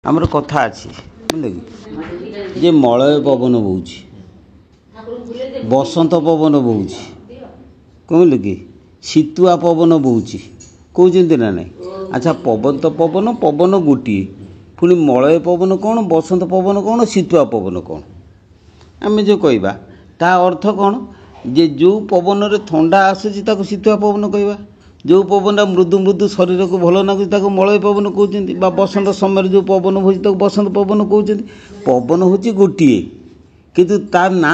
आमर कथा अच्छी बुझे कि जे मलय पवन बोची बसंत पवन बोची कहल कि शीतुआ पवन बोची कहते ना ना। अच्छा पवन तो पवन पवन गोटे पुणी मलय पवन कौन बसंत पवन कौन शीतुआ पवन कौन आम जो कहवा ता अर्थ कौन जे जो पवन रे थंडा आसूची ताको शीतुआ पवन कहवा जो पवन मृदु मृदु शरीर को भल लगुच मलय पवन कहते बसंत समय जो पवन हो बसंत पवन कहते पवन हूँ गोटे किंतु तार ना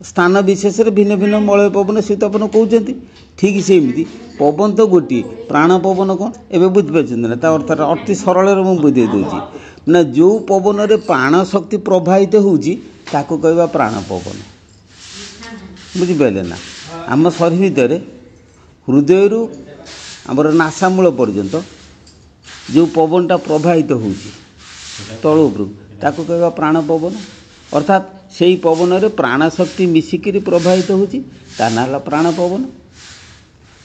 स्थान विशेष भिन्न भिन्न मलय पवन शीत पवन कहते ठीक सेमती पवन तो गोटे प्राण पवन कौन एवं बुझीपार ना अर्थ अति सरल मुझे बुझे दूसरी ना जो पवन रे प्राण शक्ति प्रभावित होची ताको कहवा प्राण पवन बुझीपारे ना। आम शरीर भितर हृदय रु आमर नासामूल पर्यंत जो पवनटा प्रभावित होची तल उपरू ताको कहवा प्राण पवन अर्थात से ही पवन रे प्राण शक्ति मिसिकी प्रभावित होची ता ना प्राण पवन।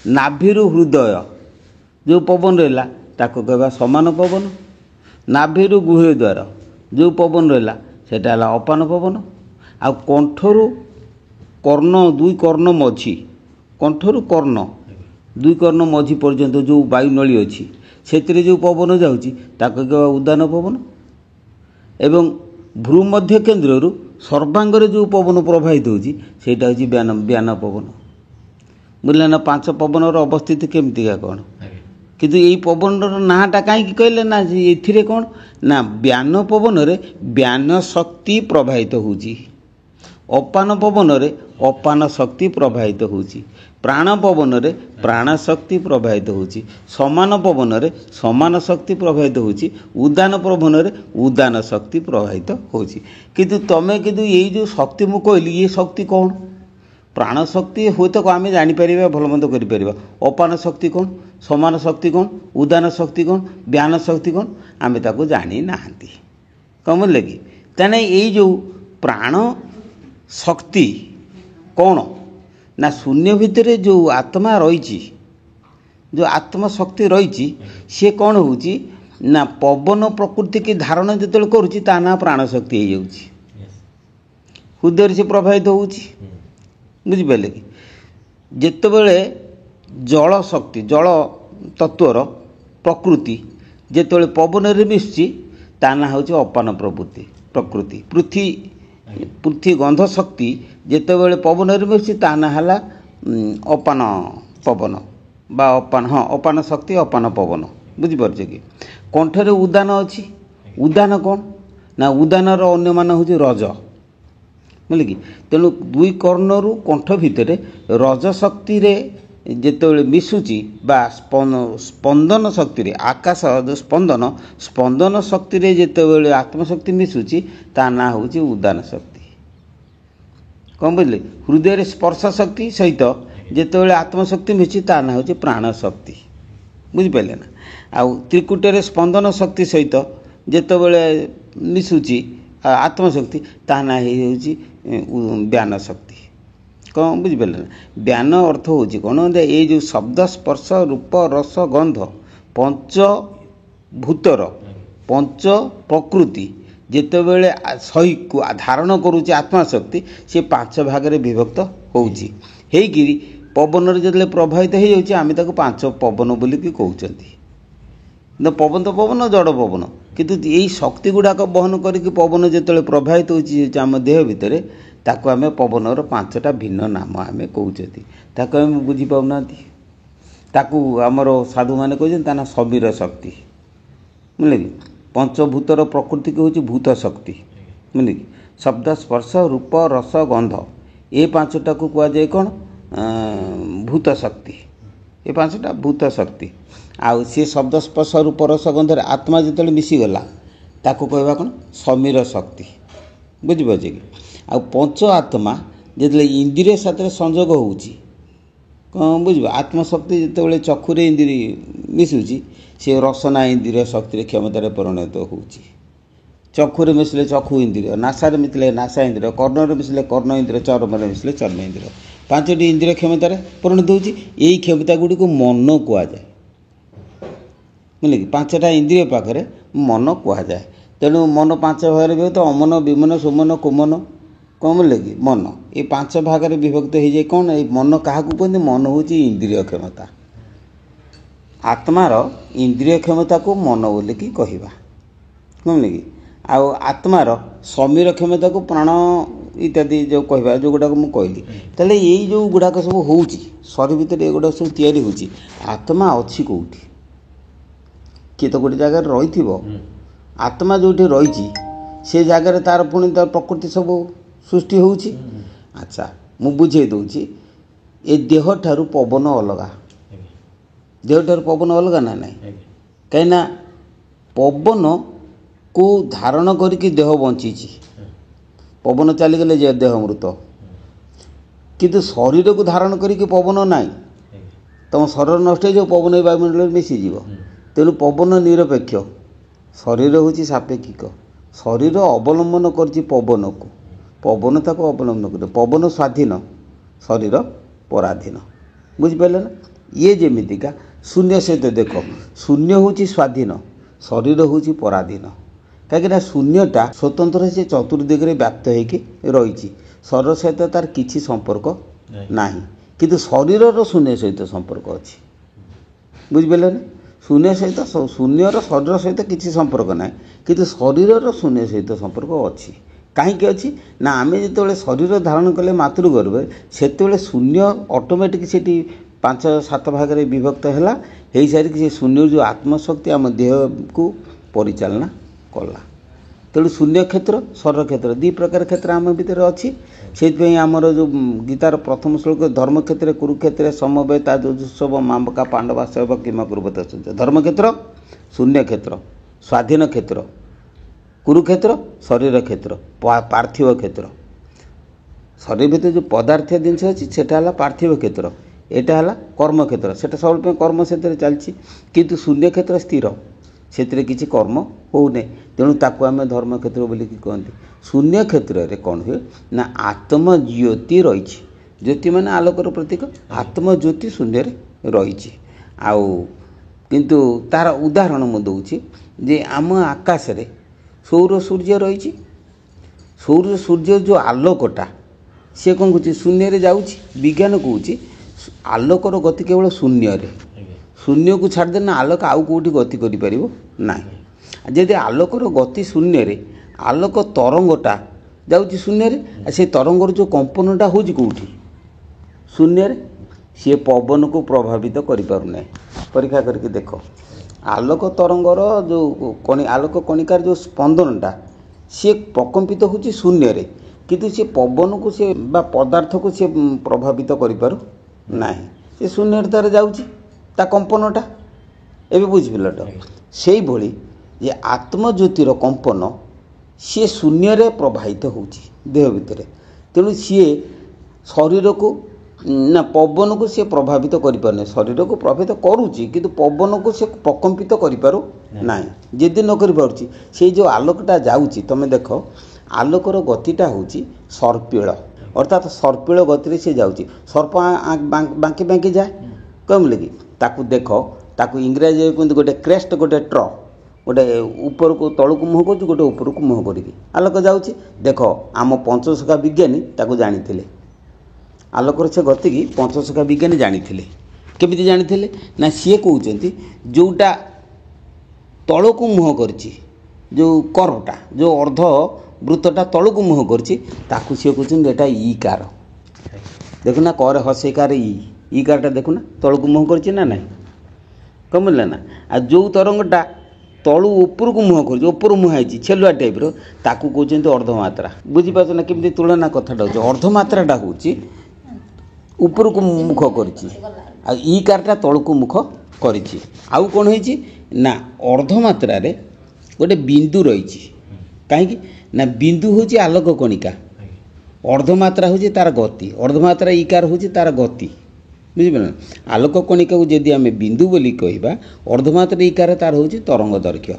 नाभिरु हृदय जो पवन रहा ताको कहवा समान पवन। नाभिरु गुहे द्वार जो पवन रहा सेटा अपान पवन। आ कंठरु कर्ण दुई कर्ण मझी कंठरु कर्ण दुई कर्ण मझी पर्यंत जो वायुनली अच्छी से जो पवन जाऊँगी ताको कहवा उदान पवन। एवं भ्रू मध्य केन्द्र सर्वांग जो पवन प्रभावित होची सेटा होची ब्यान पवन बुझे ना। पांच पवन अवस्थित केमतीका कौन किंतु यही पवन नाटा कहीं कहले ना ये कौन ना ब्यान पवन रे ब्यान शक्ति प्रभावित होची अपान पवन रे अपान शक्ति प्रभावित होची प्राण पवन रे प्राण शक्ति प्रभावित होची समान पवन रे समान शक्ति प्रभावित होची उदान पवन रे उदान शक्ति प्रभावित होची। किंतु तमें किंतु यही जो शक्ति मु कहली ये शक्ति कौन प्राण शक्ति हुए तो आम जापर भलमंद कर अपान शक्ति कौन समान शक्ति कौन उदान शक्ति कौन ब्यान शक्ति कौन आम ताको जानी ना कौन बोले कि तेने यही जो प्राण शक्ति कौन ना शून्य भितर जो आत्मा रही जो आत्मा शक्ति रही सी कौन हो ना पवन प्रकृति की धारण जो करुँची ता ना प्राण शक्ति हो हृदय से प्रभावित हो बुझिपारे कि जितेबले जल शक्ति जल तत्वर प्रकृति जितेबले पवन रे मिशुची ता ना हूँ अपान प्रवृत्ति प्रकृति पृथ्वी गंध शक्ति जितेबले पवन रे मिशुची ता ना है अपान पवन बा अपान हाँ अपान शक्ति अपान पवन बुझीपार कि कंठरे उदान अच्छी उदान कौन ना उदान अन्य मान हूँ रज बुझे कि तेणु दुई कर्णरु कंठ भितर रज शक्ति जितेबले मिशुची बा स्पंदन शक्ति आकाश जो स्पंदन स्पंदन शक्ति जितेबले आत्मशक्ति मिशुची ता ना हूँ उदान शक्ति कौन बुझे हृदय स्पर्श शक्ति सहित जितेबले आत्मशक्ति मिशुची ता ना हूँ प्राण शक्ति बुझिपारे ना। आउ त्रिकुटर स्पंदन शक्ति सहित जितेबले मिशुची आत्मशक्ति ता ना हूँ ब्यान शक्ति कौन बुझिपारे ना। ब्यान अर्थ हूँ कौन ये जो शब्द स्पर्श रूप रस गंध पंच भूतर पंच प्रकृति जितेबले सही धारण करुँच आत्मा शक्ति सी पांच भाग में विभक्त होगी पवन जो प्रभावित हो जाए पांच पवन बोलिकी कहते पवन तो पवन जड़ पवन किंतु यही शक्ति गुड़ाक बहन करके पवन जो प्रभावित होम देह भितर ताको आम पवन पांचटा भिन्न नाम आम कहते आम बुझीपाना ताकू आमर साधु मैंने कहते समीर शक्ति बुझे कि पंचभूतर प्रकृति की हूँ भूत शक्ति बुझे कि शब्द स्पर्श रूप रस गंध ये पांचटा को कहुए कौन भूत शक्ति ये पांचटा भूत शक्ति आउ सी शब्द स्पर्श रूप रस गंधर आत्मा जो मिसीगला ताको कहवा कौन समीर शक्ति बुझिपार कि आ पंच आत्मा जो इंद्रिय साथ संजोग होची कौन बुझ आत्मशक्ति जो चक्षुरे इंद्रिय मिशुची से रसना इंद्रिय शक्ति क्षमतार परिणत होची चक्षुरे मिसले चक्षु इंद्रिय नासारे मिसले नासा इंद्रिय कर्णरे मिसले कर्ण इंद्रिय चर्म मिसले चर्म इंद्रिय पांचटी इंद्रिय क्षमतार परिणत होची यही क्षमता गुड़ी को मन कहुए ବୁଝିଲେ କି 5ଟା ଇନ୍ଦ୍ରିୟ ପାଖରେ ମନ କୁହାଯାଏ। ତେଣୁ ମନ 5 ଭାଗରେ ବିଭକ୍ତ ଅମନ ବିମନ ସୁମନ କୁମନ କ'ଣ ବୁଝିଲେ କି ମନ ଏ 5 ଭାଗରେ ବିଭକ୍ତ ହେଇଯାଏ। କ'ଣ ଏଇ ମନ କାହାକୁ କୁହନ୍ତି? ମନ ହେଉଛି ଇନ୍ଦ୍ରିୟ କ୍ଷମତା। ଆତ୍ମାର ଇନ୍ଦ୍ରିୟ କ୍ଷମତାକୁ ମନ ବୋଲିକି କହିବା ବୁଝିଲେ କି। ଆଉ ଆତ୍ମାର ସମୀର କ୍ଷମତାକୁ ପ୍ରାଣ ଇତ୍ୟାଦି ଯେଉଁ କହିବା ଯେଉଁଗୁଡ଼ାକ ମୁଁ କହିଲି। ତାହେଲେ ଏଇ ଯେଉଁ ଗୁଡ଼ାକ ସବୁ ହେଉଛି ଶରୀର ଭିତରେ ଏଗୁଡ଼ାକ ସବୁ ତିଆରି ହେଉଛି। ଆତ୍ମା ଅଛି କେଉଁଠି? କିଏ ତ ଗୋଟେ ଜାଗାରେ ରହିଥିବ। ଆତ୍ମା ଯେଉଁଠି ରହିଛି ସେ ଜାଗାରେ ତାର ପୁଣି ତାର ପ୍ରକୃତି ସବୁ ସୃଷ୍ଟି ହେଉଛି। ଆଚ୍ଛା ମୁଁ ବୁଝେଇ ଦେଉଛି। ଏ ଦେହଠାରୁ ପବନ ଅଲଗା। ଦେହଠାରୁ ପବନ ଅଲଗା ନା ନାହିଁ? କାହିଁକିନା ପବନକୁ ଧାରଣ କରିକି ଦେହ ବଞ୍ଚିଛି। ପବନ ଚାଲିଗଲେ ଯେ ଦେହ ମୃତ। କିନ୍ତୁ ଶରୀରକୁ ଧାରଣ କରିକି ପବନ ନାହିଁ। ତୁମ ଶରୀର ନଷ୍ଟ ହେଇଯିବ, ପବନ ଏ ବାୟୁମଣ୍ଡଳରେ ମିଶିଯିବ। ତେଣୁ ପବନ ନିରପେକ୍ଷ, ଶରୀର ହେଉଛି ସାପେକ୍ଷିକ। ଶରୀର ଅବଲମ୍ବନ କରିଛି ପବନକୁ, ପବନ ତାକୁ ଅବଲମ୍ବନ କରେ। ପବନ ସ୍ୱାଧୀନ, ଶରୀର ପରାଧୀନ। ବୁଝିପାରିଲେ ନା? ଇଏ ଯେମିତିକା ଶୂନ୍ୟ ସହିତ ଦେଖ, ଶୂନ୍ୟ ହେଉଛି ସ୍ୱାଧୀନ, ଶରୀର ହେଉଛି ପରାଧୀନ। କାହିଁକିନା ଶୂନ୍ୟଟା ସ୍ୱତନ୍ତ୍ର, ସେ ଚତୁର୍ଦିଗରେ ବ୍ୟାପ୍ତ ହେଇକି ରହିଛି। ଶରୀର ସହିତ ତାର କିଛି ସମ୍ପର୍କ ନାହିଁ। କିନ୍ତୁ ଶରୀରର ଶୂନ୍ୟ ସହିତ ସମ୍ପର୍କ ଅଛି। ବୁଝିପାରିଲେ ନା? ଶୂନ୍ୟ ସହିତ ଶୂନ୍ୟର ଶରୀର ସହିତ କିଛି ସମ୍ପର୍କ ନାହିଁ, କିନ୍ତୁ ଶରୀରର ଶୂନ୍ୟ ସହିତ ସମ୍ପର୍କ ଅଛି। କାହିଁକି ଅଛି? ନା ଆମେ ଯେତେବେଳେ ଶରୀର ଧାରଣ କଲେ ମାତୃଗର୍ଭରେ, ସେତେବେଳେ ଶୂନ୍ୟ ଅଟୋମେଟିକ୍ ସେଠି 5-7 ଭାଗରେ ବିଭକ୍ତ ହେଲା। ହେଇସାରିକି ସେ ଶୂନ୍ୟ ଯେଉଁ ଆତ୍ମଶକ୍ତି ଆମ ଦେହକୁ ପରିଚାଳନା କଲା। ତେଣୁ ଶୂନ୍ୟ କ୍ଷେତ୍ର, ଶରୀର କ୍ଷେତ୍ର, 2 ପ୍ରକାର କ୍ଷେତ୍ର ଆମ ଭିତରେ ଅଛି। ସେଇଥିପାଇଁ ଆମର ଯେଉଁ ଗୀତାର ପ୍ରଥମ ଶ୍ଲୋକ, ଧର୍ମକ୍ଷେତ୍ରରେ କୁରୁକ୍ଷେତ୍ରରେ ସମବେତା ଯୁଜୁତ୍ସବ ମାମକା ପାଣ୍ଡବା ସେବ କିମା କୁରୁବତ ସଞ୍ଚ। ଧର୍ମକ୍ଷେତ୍ର ଶୂନ୍ୟ କ୍ଷେତ୍ର, ସ୍ୱାଧୀନ କ୍ଷେତ୍ର। କୁରୁକ୍ଷେତ୍ର ଶରୀର କ୍ଷେତ୍ର, ପାର୍ଥିବ କ୍ଷେତ୍ର। ଶରୀର ଭିତରେ ଯେଉଁ ପଦାର୍ଥୀୟ ଜିନିଷ ଅଛି ସେଟା ହେଲା ପାର୍ଥିବ କ୍ଷେତ୍ର। ଏଇଟା ହେଲା କର୍ମକ୍ଷେତ୍ର, ସେଟା ସବୁବେଳେ ପାଇଁ କର୍ମ ସେଥିରେ ଚାଲିଛି। କିନ୍ତୁ ଶୂନ୍ୟ କ୍ଷେତ୍ର ସ୍ଥିର, ସେଥିରେ କିଛି କର୍ମ ହେଉନାହିଁ। ତେଣୁ ତାକୁ ଆମେ ଧର୍ମକ୍ଷେତ୍ର ବୋଲିକି କହନ୍ତି। ଶୂନ୍ୟ କ୍ଷେତ୍ରରେ କ'ଣ ହୁଏ ନା ଆତ୍ମଜ୍ୟୋତି ରହିଛି। ଜ୍ୟୋତି ମାନେ ଆଲୋକର ପ୍ରତୀକ। ଆତ୍ମଜ୍ୟୋତି ଶୂନ୍ୟରେ ରହିଛି। ଆଉ କିନ୍ତୁ ତା'ର ଉଦାହରଣ ମୁଁ ଦେଉଛି ଯେ ଆମ ଆକାଶରେ ସୌର ସୂର୍ଯ୍ୟ ରହିଛି। ସୌର ସୂର୍ଯ୍ୟ ଯେଉଁ ଆଲୋକଟା ସିଏ କ'ଣ କହୁଛି? ଶୂନ୍ୟରେ ଯାଉଛି। ବିଜ୍ଞାନ କହୁଛି ଆଲୋକର ଗତି କେବଳ ଶୂନ୍ୟରେ। ଶୂନ୍ୟକୁ ଛାଡ଼ିଦେଲେ ଆଲୋକ ଆଉ କେଉଁଠି ଗତି କରିପାରିବ ନାହିଁ। ଯଦି ଆଲୋକର ଗତି ଶୂନ୍ୟରେ, ଆଲୋକ ତରଙ୍ଗଟା ଯାଉଛି ଶୂନ୍ୟରେ, ଆଉ ସେଇ ତରଙ୍ଗର ଯେଉଁ କମ୍ପନଟା ହେଉଛି କେଉଁଠି? ଶୂନ୍ୟରେ। ସିଏ ପବନକୁ ପ୍ରଭାବିତ କରିପାରୁନାହିଁ। ପରୀକ୍ଷା କରିକି ଦେଖ, ଆଲୋକ ତରଙ୍ଗର ଯେଉଁ ଆଲୋକ କଣିକାର ଯେଉଁ ସ୍ପନ୍ଦନଟା ସିଏ ପ୍ରକମ୍ପିତ ହେଉଛି ଶୂନ୍ୟରେ, କିନ୍ତୁ ସେ ପବନକୁ ସେ ବା ପଦାର୍ଥକୁ ସେ ପ୍ରଭାବିତ କରିପାରୁ ନାହିଁ। ସେ ଶୂନ୍ୟରେ ତାର ଯାଉଛି ତା କମ୍ପନଟା। ଏବେ ବୁଝିପାରିଲ ତ? ସେଇଭଳି ଯେ ଆତ୍ମଜ୍ୟୋତିର କମ୍ପନ ସିଏ ଶୂନ୍ୟରେ ପ୍ରବାହିତ ହେଉଛି ଦେହ ଭିତରେ। ତେଣୁ ସିଏ ଶରୀରକୁ ନା ପବନକୁ ସେ ପ୍ରଭାବିତ କରିପାରୁନାହିଁ। ଶରୀରକୁ ପ୍ରଭାବିତ କରୁଛି, କିନ୍ତୁ ପବନକୁ ସେ ପ୍ରକମ୍ପିତ କରିପାରୁ ନାହିଁ। ଯଦି ନ କରିପାରୁଛି, ସେଇ ଯେଉଁ ଆଲୋକଟା ଯାଉଛି, ତୁମେ ଦେଖ ଆଲୋକର ଗତିଟା ହେଉଛି ସର୍ପିଳ, ଅର୍ଥାତ୍ ସର୍ପିଳ ଗତିରେ ସେ ଯାଉଛି। ସର୍ପ ବାଙ୍କି ବାଙ୍କି ଯାଏ, କହିଲେ କି? ତାକୁ ଦେଖ, ତାକୁ ଇଂରାଜୀରେ କୁହନ୍ତି ଗୋଟେ କ୍ରେଷ୍ଟ, ଗୋଟେ ଟ୍ର, ଗୋଟେ ଉପରକୁ ତଳକୁ ମୁହଁ କରୁଛି, ଗୋଟେ ଉପରକୁ ମୁହଁ କରିକି ଆଲୋକ ଯାଉଛି। ଦେଖ ଆମ ପଞ୍ଚସଖା ବିଜ୍ଞାନୀ ତାକୁ ଜାଣିଥିଲେ। ଆଲୋକର ସେ ଗତିକି ପଞ୍ଚସଖା ବିଜ୍ଞାନୀ ଜାଣିଥିଲେ। କେମିତି ଜାଣିଥିଲେ? ନା ସିଏ କହୁଛନ୍ତି ଯେଉଁଟା ତଳକୁ ମୁହଁ କରିଛି, ଯେଉଁ କର୍ଭଟା, ଯେଉଁ ଅର୍ଦ୍ଧ ବୃତ୍ତଟା ତଳକୁ ମୁହଁ କରିଛି, ତାକୁ ସିଏ କହୁଛନ୍ତି ଏଇଟା ଇକାର। ଦେଖୁନା କରେ ହସେଇକାର ଇ କାରଟା ଦେଖୁନା ତଳକୁ ମୁହଁ କରିଛି ନା ନାହିଁ? କ'ଣ ବୁଝିଲେ ନା? ଆଉ ଯେଉଁ ତରଙ୍ଗଟା ତଳୁ ଉପରକୁ ମୁହଁ କରୁଛି, ଉପରୁ ମୁହଁ ହେଇଛି ଛେଲୁଆ ଟାଇପ୍ର, ତାକୁ କହୁଛନ୍ତି ଅର୍ଦ୍ଧମାତ୍ରା। ବୁଝିପାରୁଛ ନା କେମିତି ତୁଳନା କଥାଟା ହେଉଛି? ଅର୍ଦ୍ଧମାତ୍ରାଟା ହେଉଛି ଉପରକୁ ମୁଖ କରିଛି, ଆଉ ଇ କାରଟା ତଳକୁ ମୁଖ କରିଛି। ଆଉ କ'ଣ ହେଇଛି ନା ଅର୍ଦ୍ଧମାତ୍ରାରେ ଗୋଟେ ବିନ୍ଦୁ ରହିଛି। କାହିଁକି ନା ବିନ୍ଦୁ ହେଉଛି ଆଲୋକ କଣିକା, ଅର୍ଦ୍ଧମାତ୍ରା ହେଉଛି ତା'ର ଗତି, ଅର୍ଦ୍ଧମାତ୍ରା ଇ କାର ହେଉଛି ତା'ର ଗତି। ବୁଝିପାରିଲେ ନା? ଆଲୋକ କଣିକାକୁ ଯଦି ଆମେ ବିନ୍ଦୁ ବୋଲି କହିବା, ଅର୍ଦ୍ଧମାତ୍ରା ଇ କାର ତା'ର ହେଉଛି ତରଙ୍ଗ ଦୈର୍ଘ୍ୟ।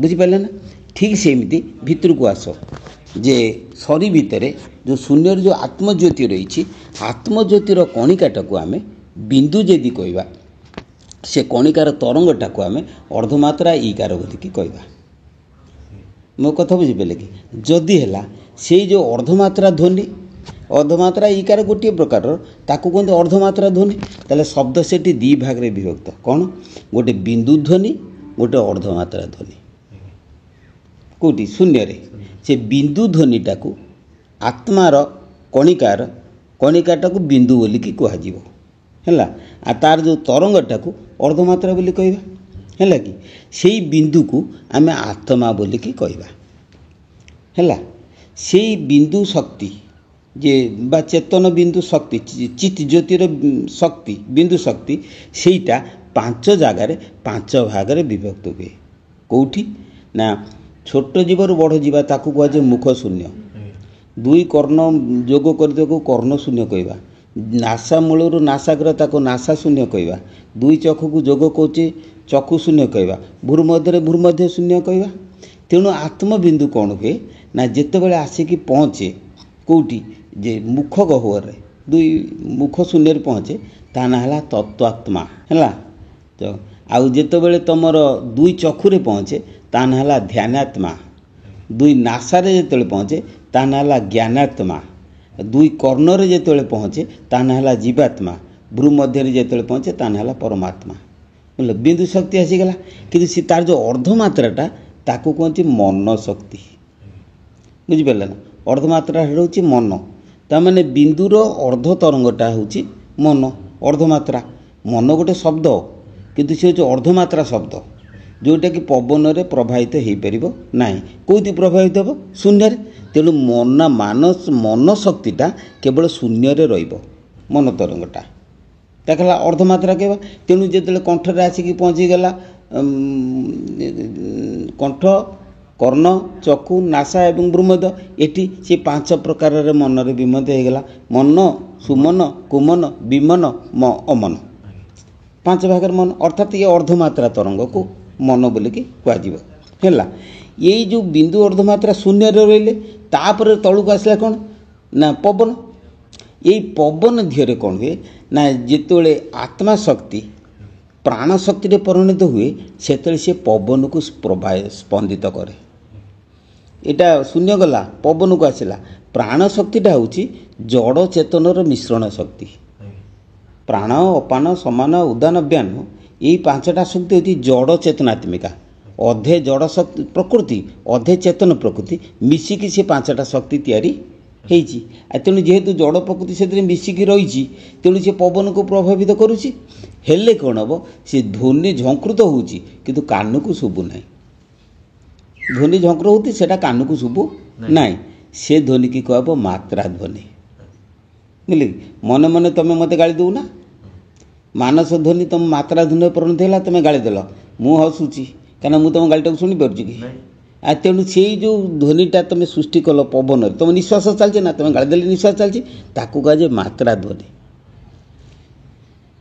ବୁଝିପାରିଲେ ନା? ଠିକ୍ ସେମିତି ଭିତରକୁ ଆସ ଯେ ଶରୀ ଭିତରେ ଯେଉଁ ଶୂନ୍ୟର ଯେଉଁ ଆତ୍ମଜ୍ୟୋତି ରହିଛି, ଆତ୍ମଜ୍ୟୋତିର କଣିକାଟାକୁ ଆମେ ବିନ୍ଦୁ ଯଦି କହିବା, से कणिकार तरंगटा को आम अर्धमात्रा ईकार बोलिकी कहवा। मो कथा बुझिपारे कि जदि है से जो अर्धमात्रा ध्वनि अर्धमात्रा ईकार गोटे प्रकार ताकू कहते अर्धमात्रा ध्वनि ताले शब्द से दी भाग रे विभक्त कौन गोटे बिंदु ध्वनि गोटे अर्धमात्रा ध्वनि कौटी शून्य रे से बिंदु ध्वनिटा को आत्मार कणिकार कणिकाटा को बिंदु बोलिकी कहुव है आ तार जो तरंगटा को अर्धमात्रा बोली कहवा है कि से बिंदु को आम आत्मा बोलिकी कहवा है से बिंदु शक्ति जे बा चेतन बिंदु शक्ति चित ज्योतिर शक्ति बिंदु शक्ति सेटा 5 जगार 5 भाग रे विभक्त हुए कौटी ना छोट जीवर बड़ जीवा ताकू कहुए मुख शून्य 2 कर्ण जोग कर कर्ण शून्य कहवा नासा मूलर नासाग्र ताको नासा शून्य कहवा 2 चक्षु को जोग कौचे चक्षु शून्य कहवा भूर्मध्य शून्य कहवा। तेणु आत्मबिंदु कौन हुए ना जितेबाला आसिकी पहुँचे कौटी जे मुख गह्वर 2 मुख शून्य पहुँचे ता ना है तत्वात्मा है तो आउ जितेबाला तुमर 2 चक्षुरे पहुँचे ता ना है ध्यानात्मा 2 नासारे जिते पहुँचे ता ना है ज्ञानात्मा 2 कर्णरे जिते पहुँचे ता ना है जीवात्मा भ्रूमध्य जिते पहुँचे ता ना है परमात्मा बोले बिंदु शक्ति आसीगला कि सी तार जो अर्धमात्राटा ताकू कहते मन शक्ति बुझिपारे ना अर्धमात्रा हूँ मन ताने बिंदुर अर्ध तरंगटा हूँ मन अर्धमात्रा मन गोटे शब्द किंतु से जो अर्धमात्रा शब्द जोटा कि पवन रे प्रभावित हो पार ना कौटी प्रभावित हम शून्य तेणु मन मानस मन शक्तिटा केवल शून्य मन तरंगटा ताकला अर्धमात्रा कहवा। तेणु जो कंठरे आसिकी पहुँचीगला कंठ कर्ण चक्षु नासा एवं भ्रूमध्य एटी से 5 प्रकार रे मन रे विमत होगला मन सुमन कुमन विमन अमन 5 भाग मन अर्थात ये अर्धमात्रा तरंग को मन बोलिकी कहुला। ये जो बिंदु अर्धमात्रा शून्य रही तापर तलू को आसला कौन ना पवन यही पवन धीरे कौन हुए ना जिते आत्मा शक्ति प्राण शक्ति परिणत हुए से पवन को स्पंदित करे यहाँ शून्य गला पवन को आसला प्राण शक्तिटा हूँ जड़ चेतनर मिश्रण शक्ति प्राण अपान समान उदान व्यान यही 5टा शक्ति होती जड़ चेतनात्मिका अधे जड़ शक्ति प्रकृति अधे चेतन प्रकृति मिसिकी से 5टा शक्ति तैयारी तेणु जेहेतु जड़ प्रकृति से मिसिकी रही तेणु से पवन को प्रभावित करुच्ची हेले कौन हम सी ध्वनि झंकृत होती किंतु कान को शुभु ना ध्वनि झंकृत होती से कान को शुभु ना से ध्वनि की कह मात्रा ध्वनि बुझे मन मन तुम मत गाड़ी दौना मानस ध्वनि तुम मात्रा ध्वनि परिणत है तुम गाड़ी देल मु हसुची क्या मुझे तुम गाड़ीटा शुणी पार्टी कि तेणु से जो ध्वनिटा तुम सृष्टि कल पवन तुम निश्वास चलছে ना तुम गाड़ी देले निश्वास चलছে ताकू कहे मात्रा ध्वनि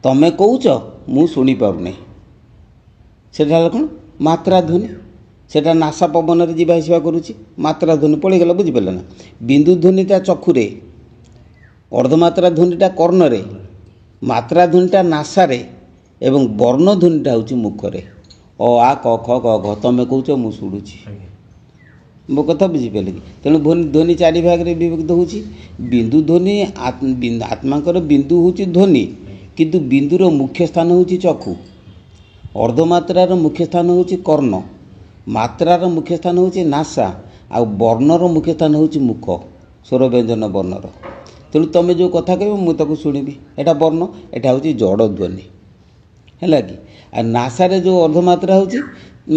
तमें कौच मु शुणी पारना से कौन मात्रा ध्वनि सेटा नासा पवन रे जीवा आसवा करुच्ची मात्रा ध्वनि पड़ेगला बुझिपारे ना बिंदु ध्वनिटा चक्षुरे अर्धमात्रा ध्वनिटा कर्णरे मात्रा ध्वनिटा नासारे एवं वर्ण ध्वनिटा हूँ मुखरे अ आ क ख ग घ तमें कौच मु शुणुची मो कथा बुझिपारे कि तेणु ध्वनि 4 भाग रे विभक्त होची बिंदु ध्वनि आत्माकर बिंदु हूँ ध्वनि किंतु बिंदुर मुख्य स्थान हूँ चक्षु अर्धमात्रार मुख्य स्थान हूँ कर्ण मात्रार मुख्य स्थान हूँ नासा आ वर्णर मुख्य स्थान हूँ मुख स्वर व्यंजन वर्णर तेणु तुम जो कथा कह मुझे शुणिबी एटा वर्ण एटा हूँ जड़ ध्वनि है कि आ नासारे जो अर्धमात्रा हूँ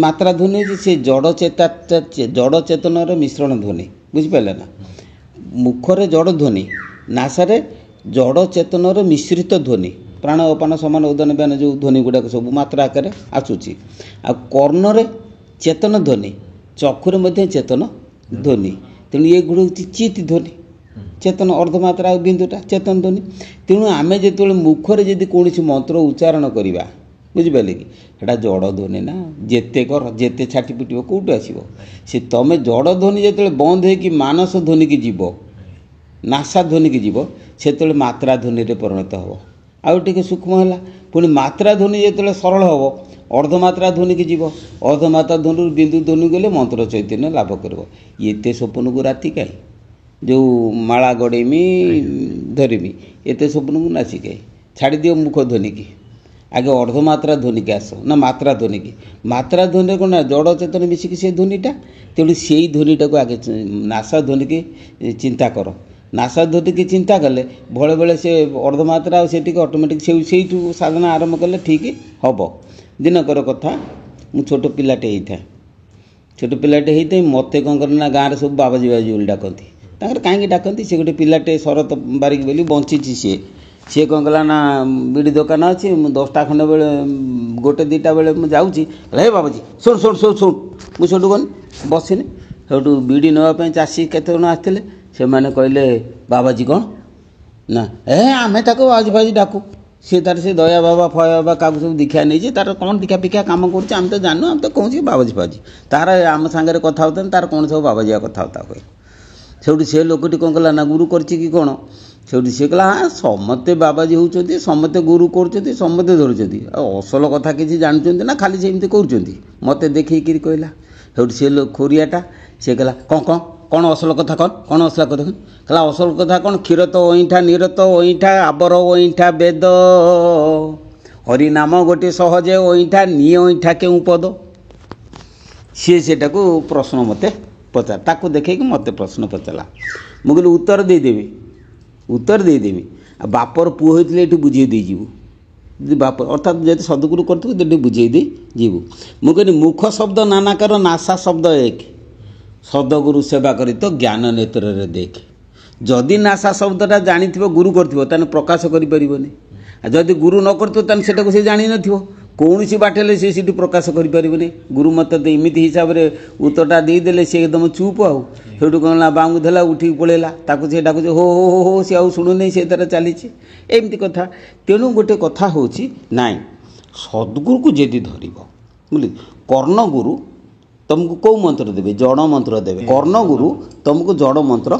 मात्रा ध्वनि हूँ से जड़ चेतनर मिश्रण ध्वनि बुझिपारे ना मुखरे जड़ ध्वनि नासारे जड़ चेतनर मिश्रित ध्वनि प्राण अपान समान उदान व्यान जो ध्वनि गुड़ाक सब मात्रा आकार आसूची आ कर्णरे चेतन ध्वनि चक्षुरे मध्य चेतन ध्वनि तेणु ये गुड़ हूँ चित ध्वनि चेतन अर्धमात्रा बिंदुटा चेतन ध्वनि तेणु आम जो मुखरे जदि कौन मंत्र उच्चारण करवा बुझिपारे कि सेटा जड़ ध्वनि ना जेते कर जेते छाटी पिट कौटू आसो सी तुम जड़ ध्वनि जो बंद हो मानस ध्वनि की जीव नासा ध्वनि की जीव से मात्रा ध्वनि रे परिणत हम आउ टिके सूक्ष्म है पुणी मात्रा ध्वनि जो सरल हम अर्धमात्रा ध्वनि की जीव अर्धमात्रा ध्वनि बिंदु ध्वनि गले मंत्र चैतन्य लाभ कर ये स्वप्न को राति कहीं जो माला गड़ेमी धरमी एत स्वप्न को नासी कहीं छाड़ दियो मुख ध्वनि की आगे अर्धमात्रा ध्वनि की आस ना मात्रा ध्वनि की मात्रा ध्वनि कौन जड़ चेतन मिसिकी से ध्वनिटा तेणु से ध्वनिटा को आगे नासा ध्वनि की चिंता कर नासा ध्वनि की चिंता कले भले बेले से अर्धमात्रा से ऑटोमेटिक से साधना आरंभ कले ठीक हम दिनकर कथा मु छोट पिलाटे होता छोट पिलाटे होता मत कौन करना गाँव सब बाबाजी बाबाजी बोली डाकती कहीं डाकती से गोटे पिलाटे शरत बारिक बोली बंची सी कौन कला ना बीड़ी दुकान अच्छी 10टा खंडे बेले गोटे 2टा बेले मुझे जाऊँगी हे बाबाजी शुण शुण शुण शुण मुझे गनी बसिनी से बीड़ी नापी चाषी केत जन आसते से मैंने कहले बाबाजी कौन ना ए आमे ताको बाबाजी बाबाजी डाकू सी तार से दया बाबा फया बाबा क्या सब दीक्षा नहीं तार कौन दीक्षा पिक्षा कम करें तो जानू आम तो कौन बाबाजी बाबाजी तार आम सांगे कथा होता तार कौन सब बाबाजी कथा होता कहे से लोकटी कौन कला ना गुरु कर कौन से कहला हाँ समस्ते बाबाजी होती समस्ते गुरु कर समस्ते धरुंच असल कथा किसी जानते ना खाली सेमती कर मत देखिए कहला से खोरियाटा से कहला कौन कौन कौन असल कथा कौन असल कथा कहला असल कथा कौन क्षीर तो अईठा नीर तो अईठा आबर अईठा वेद हरिनाम गोटे सहजे अईठा नी अईठा केउ पद सी प्रश्न मत पचार ताकू देखे मत प्रश्न पचारा मुझे उत्तर देदेवी बापर पुओ होते ये बुझे जीवु बाप अर्थात जब सदगुरु कर बुझे जीवु मुझे मुख शब्द नानाकर नासा शब्द एक सदगुरु सेवा करी तो ज्ञान नेत्र देख जदि नासा शब्दटा जानी गुरु कर प्रकाश कर जदि गुरु न कर से जानी न कौन सी बाटे सी प्रकाश करें गुरु मत इमिति हिसाब से उत्तरटा देदेले सी एकदम चुप आठ कौन बांगू देला उठिक पलैला से डाकुचे हो हो हो सी आउ शुणुनी से तार चली एमती कथा तेणु गोटे कथा हूँ नाई सद्गुरु को जदि धर बुझे कर्ण गुरु तुमको कौ मंत्र देवे जड़ मंत्र देवे कर्ण गुरु तुमको जड़ मंत्र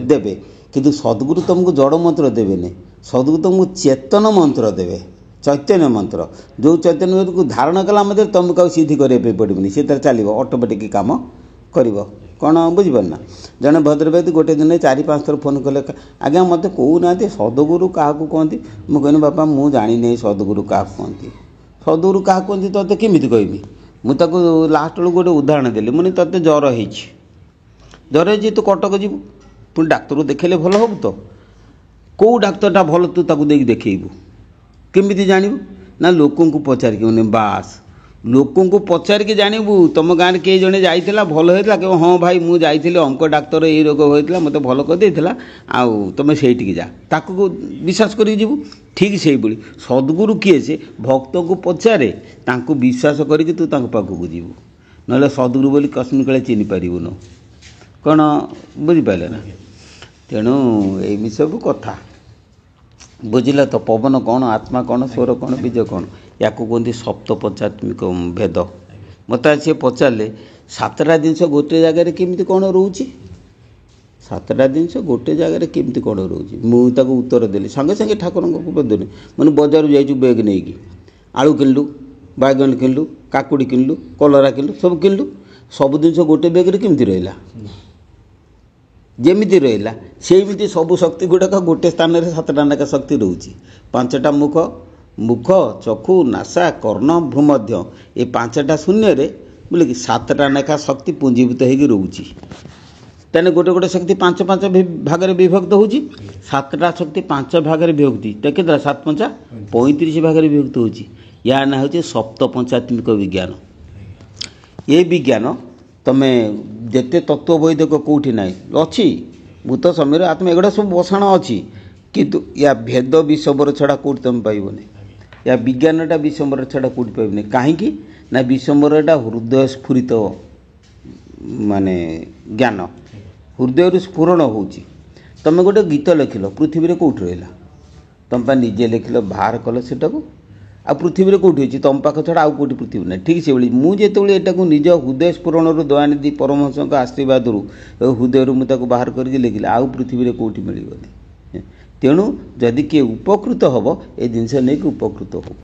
देवे किंतु सद्गुरु तुमको जड़ मंत्र देवे सद्गुरु तुमको चेतन मंत्र देवे चैतन्य मंत्र जो चैतन्य मंत्र को धारण कला तुमको सिद्धि करने पड़ोनी सी तार चलो ऑटोमेटिक काम कर कौन बुझीपारना जड़े भद्रव्यक्ति गोटे दिन 4-5 थर फोन कले आज्ञा मत कहूना सदगुरु क्या कहती मुझे कहनी बापा मुझे जानी नहीं सदगुरु क्या कहती सदगुरु क्या कहती ते केमी कहमी मुझे लास्ट बेलू गोटे उदाहरण देली मुझे ते ज्वर हो तू कटक जीवु पुणी डाक्तर देखेले भल हबु तो कौ डाक्तरटा भल तू ताकू देखेबू केमिति जानबू ना लोकों को पचारिक बास लोकों को पचारिक जानबू तुम गाँव किए जड़े जाइला भल होता कह हाँ भाई मुझे जाइली अंक डाक्तर ये रोग होता मत भल कर आउ तुम से जा ताकू विश्वास कर जीवु ठीक से भाई सद्गुरु किए से भक्त को पचारे तांको विश्वास करके तू पाखक जीवु ना सद्गुरु बोली कस्मिन काले चिन्ह पारूनु कौन बुझिपारे ना तेणु ये सब कथा बुझिला तो पवन कौन आत्मा कौन स्वर कौन बीज कौन या कहते सप्त पंचात्मिक भेद मत सी पचारे 7टा जिनस गोटे जगार केमती कौन रोचे 7टा जिनस गोटे जगार केमती कौन रोचे मुझे उत्तर देली संगे संगे ठाकुर को पदनी मैंने बजार जाइए बैग नहीं कि आलू किणलु बैगन किणलु काकुड़ी किणलु कलरा किणलु सब किणलु सब जिन गोटे बैग केमती रहा जमी रहा सेमती सब शक्ति गुड़ाक गोटे स्थान में 7टा नाका शक्ति रोचे 5टा मुख मुख चक्षु नासा कर्ण भूमध्य ये 5टा शून्य बोले कि 7टा नाका शक्ति पुंजीभूत हो रोचे तेने गोटे गोटे शक्ति 5 भाग में विभक्त हो 7टा शक्ति 5 भाग में विभक्ति देखिए 7 5 35 भाग में विभक्त हो या ना हूँ सप्त पंचात्मिक विज्ञान ये विज्ञान तुम जिते तत्व वैदिक कौटी ना अच्छी भूत समय आत्मा एगुड़ा सब बसाण अच्छी किंतु या भेद विषंबर छड़ा कौटी तुम पाइबनी या विज्ञानटा विषंबर छड़ा कौटी पाइबनी कहीं ना विषंबरटा हृदय स्फुरित माने ज्ञान हृदय स्फुरण हो तुम गोटे गीत लिखिल पृथ्वी कौटी रहा तुम निजे लिखिल बाहर कल से आ पृथ्वी कौटी अच्छी तुम पाख छड़ा आउ कौटी पृथ्वी ना ठीक से मुझे यहाँ निज हृदय स्फुरण दयानिधि परमहंस आशीर्वाद हृदय मुझे बाहर करके लिखिले आउ पृथ्वी कौटी मिलनी ତେଣୁ ଯଦି କିଏ ଉପକୃତ ହେବ ଏ ଜିନିଷ ନେଇକି ଉପକୃତ ହଉ।